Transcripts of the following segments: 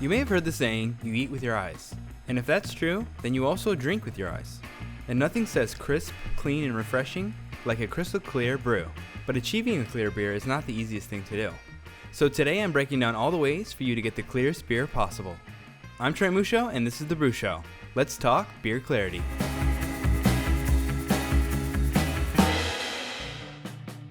You may have heard the saying, you eat with your eyes. And if that's true, then you also drink with your eyes. And nothing says crisp, clean, and refreshing like a crystal clear brew. But achieving a clear beer is not the easiest thing to do. So today I'm breaking down all the ways for you to get the clearest beer possible. I'm Trent Musho, and this is The Brew Show. Let's talk beer clarity.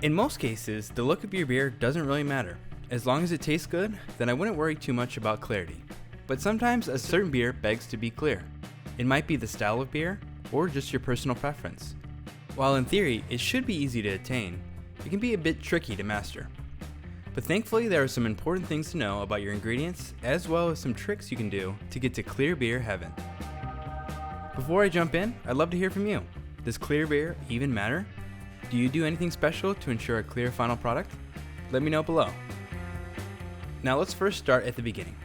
In most cases, the look of your beer doesn't really matter. As long as it tastes good, then I wouldn't worry too much about clarity. But sometimes a certain beer begs to be clear. It might be the style of beer, or just your personal preference. While in theory, it should be easy to attain, it can be a bit tricky to master. But thankfully, there are some important things to know about your ingredients, as well as some tricks you can do to get to clear beer heaven. Before I jump in, I'd love to hear from you. Does clear beer even matter? Do you do anything special to ensure a clear final product? Let me know below. Now let's first start at the beginning.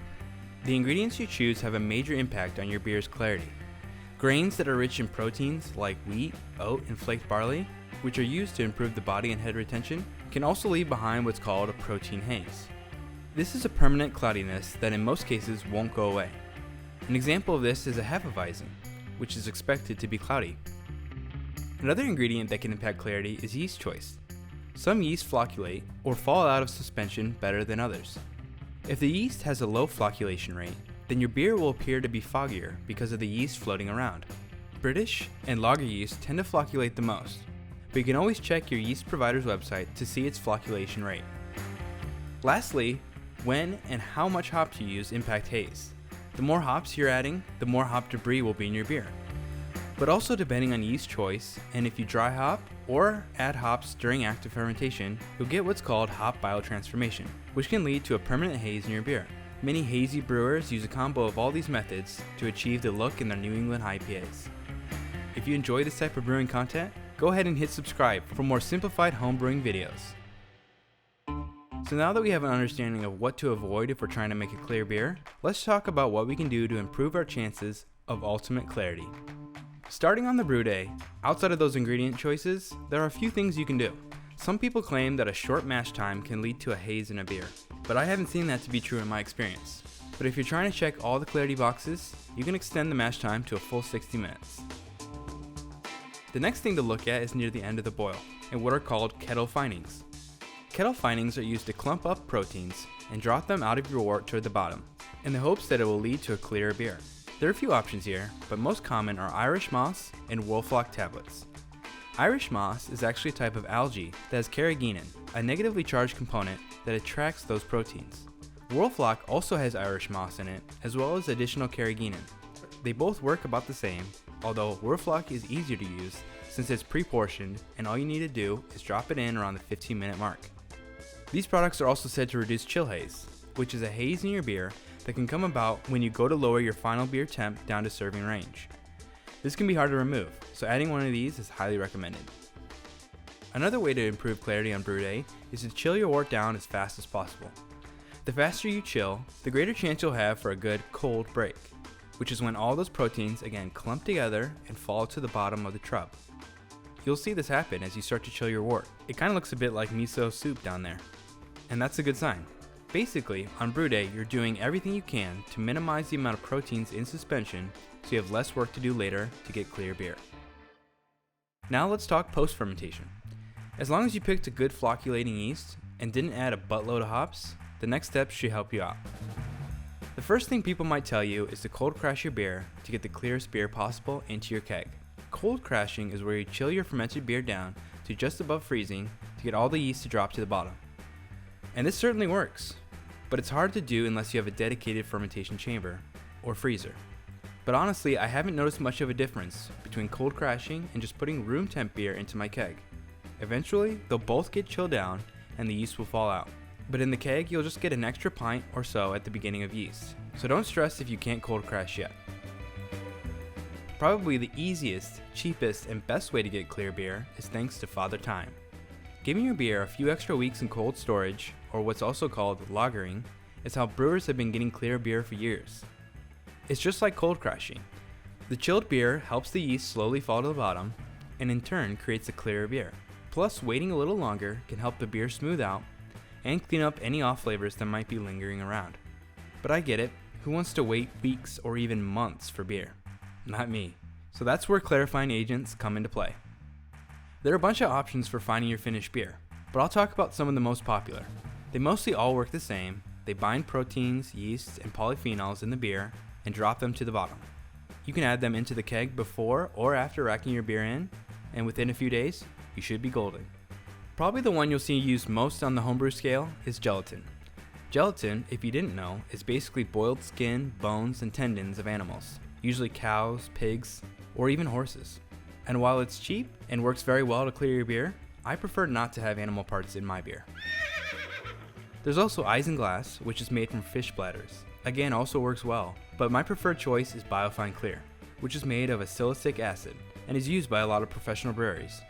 The ingredients you choose have a major impact on your beer's clarity. Grains that are rich in proteins like wheat, oat, and flaked barley, which are used to improve the body and head retention, can also leave behind what's called a protein haze. This is a permanent cloudiness that in most cases won't go away. An example of this is a Hefeweizen, which is expected to be cloudy. Another ingredient that can impact clarity is yeast choice. Some yeast flocculate or fall out of suspension better than others. If the yeast has a low flocculation rate, then your beer will appear to be foggier because of the yeast floating around. British and lager yeast tend to flocculate the most, but you can always check your yeast provider's website to see its flocculation rate. Lastly, when and how much hops you use impact haze. The more hops you're adding, the more hop debris will be in your beer. But also depending on yeast choice, and if you dry hop or add hops during active fermentation, you'll get what's called hop biotransformation, which can lead to a permanent haze in your beer. Many hazy brewers use a combo of all these methods to achieve the look in their New England IPAs. If you enjoy this type of brewing content, go ahead and hit subscribe for more simplified homebrewing videos. So now that we have an understanding of what to avoid if we're trying to make a clear beer, let's talk about what we can do to improve our chances of ultimate clarity. Starting on the brew day, outside of those ingredient choices, there are a few things you can do. Some people claim that a short mash time can lead to a haze in a beer, but I haven't seen that to be true in my experience. But if you're trying to check all the clarity boxes, you can extend the mash time to a full 60 minutes. The next thing to look at is near the end of the boil, and what are called kettle finings. Kettle finings are used to clump up proteins and drop them out of your wort toward the bottom, in the hopes that it will lead to a clearer beer. There are a few options here, but most common are Irish moss and wolflock tablets. Irish moss is actually a type of algae that has carrageenan, a negatively charged component that attracts those proteins. Wolflock also has Irish moss in it, as well as additional carrageenan. They both work about the same, although wolflock is easier to use since it's pre-portioned and all you need to do is drop it in around the 15-minute mark. These products are also said to reduce chill haze, which is a haze in your beer that can come about when you go to lower your final beer temp down to serving range. This can be hard to remove, so adding one of these is highly recommended. Another way to improve clarity on brew day is to chill your wort down as fast as possible. The faster you chill, the greater chance you'll have for a good cold break, which is when all those proteins again clump together and fall to the bottom of the trub. You'll see this happen as you start to chill your wort. It kind of looks a bit like miso soup down there, and that's a good sign. Basically, on brew day, you're doing everything you can to minimize the amount of proteins in suspension so you have less work to do later to get clear beer. Now let's talk post-fermentation. As long as you picked a good flocculating yeast and didn't add a buttload of hops, the next steps should help you out. The first thing people might tell you is to cold crash your beer to get the clearest beer possible into your keg. Cold crashing is where you chill your fermented beer down to just above freezing to get all the yeast to drop to the bottom. And this certainly works, but it's hard to do unless you have a dedicated fermentation chamber or freezer. But honestly, I haven't noticed much of a difference between cold crashing and just putting room temp beer into my keg. Eventually, they'll both get chilled down and the yeast will fall out. But in the keg, you'll just get an extra pint or so at the beginning of yeast, so don't stress if you can't cold crash yet. Probably the easiest, cheapest, and best way to get clear beer is thanks to Father Time. Giving your beer a few extra weeks in cold storage, or what's also called lagering, is how brewers have been getting clear beer for years. It's just like cold crashing. The chilled beer helps the yeast slowly fall to the bottom, and in turn creates a clearer beer. Plus, waiting a little longer can help the beer smooth out and clean up any off flavors that might be lingering around. But I get it, Who wants to wait weeks or even months for beer? Not me. So that's where clarifying agents come into play. There are a bunch of options for finding your finished beer, but I'll talk about some of the most popular. They mostly all work the same. They bind proteins, yeasts, and polyphenols in the beer and drop them to the bottom. You can add them into the keg before or after racking your beer in, and within a few days, you should be golden. Probably the one you'll see used most on the homebrew scale is gelatin. Gelatin, if you didn't know, is basically boiled skin, bones, and tendons of animals, usually cows, pigs, or even horses. And while it's cheap and works very well to clear your beer, I prefer not to have animal parts in my beer. There's also isinglass, which is made from fish bladders. Again, also works well, but my preferred choice is Biofine Clear, which is made of a salicylic acid and is used by a lot of professional breweries.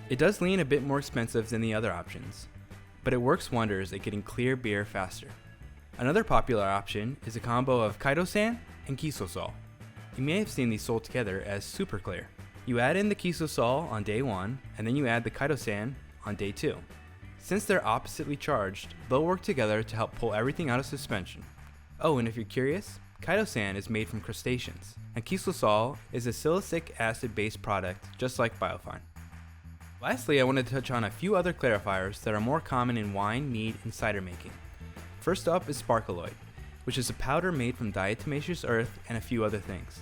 It does lean a bit more expensive than the other options, but it works wonders at getting clear beer faster. Another popular option is a combo of chitosan and Kisosol. You may have seen these sold together as Super Clear. You add in the Kisosol on day 1, and then you add the chitosan on day 2. Since they're oppositely charged, they'll work together to help pull everything out of suspension. Oh, and if you're curious, chitosan is made from crustaceans, and Kisosol is a salicylic acid-based product just like Biofine. Lastly, I wanted to touch on a few other clarifiers that are more common in wine, mead, and cider making. First up is sparkaloid, which is a powder made from diatomaceous earth and a few other things.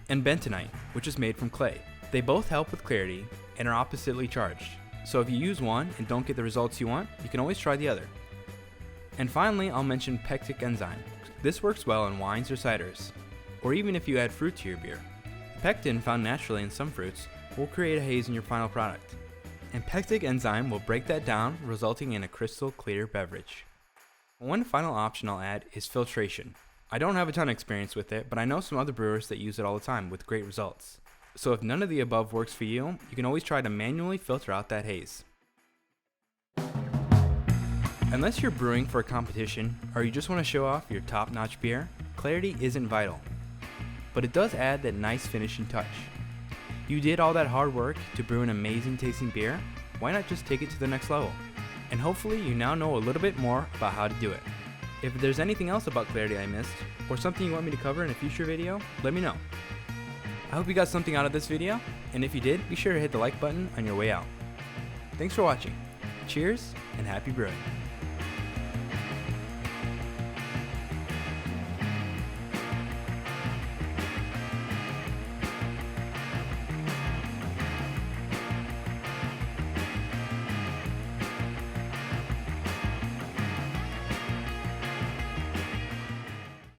And bentonite, which is made from clay. They both help with clarity and are oppositely charged. So if you use one and don't get the results you want, you can always try the other. And finally, I'll mention pectic enzyme. This works well in wines or ciders, or even if you add fruit to your beer. Pectin, found naturally in some fruits, will create a haze in your final product. And pectic enzyme will break that down, resulting in a crystal clear beverage. One final option I'll add is filtration. I don't have a ton of experience with it, but I know some other brewers that use it all the time with great results. So if none of the above works for you, you can always try to manually filter out that haze. Unless you're brewing for a competition or you just want to show off your top-notch beer, clarity isn't vital. But it does add that nice finishing touch. You did all that hard work to brew an amazing tasting beer, why not just take it to the next level? And hopefully you now know a little bit more about how to do it. If there's anything else about clarity I missed, or something you want me to cover in a future video, let me know. I hope you got something out of this video, and if you did, be sure to hit the like button on your way out. Thanks for watching. Cheers, and happy brewing.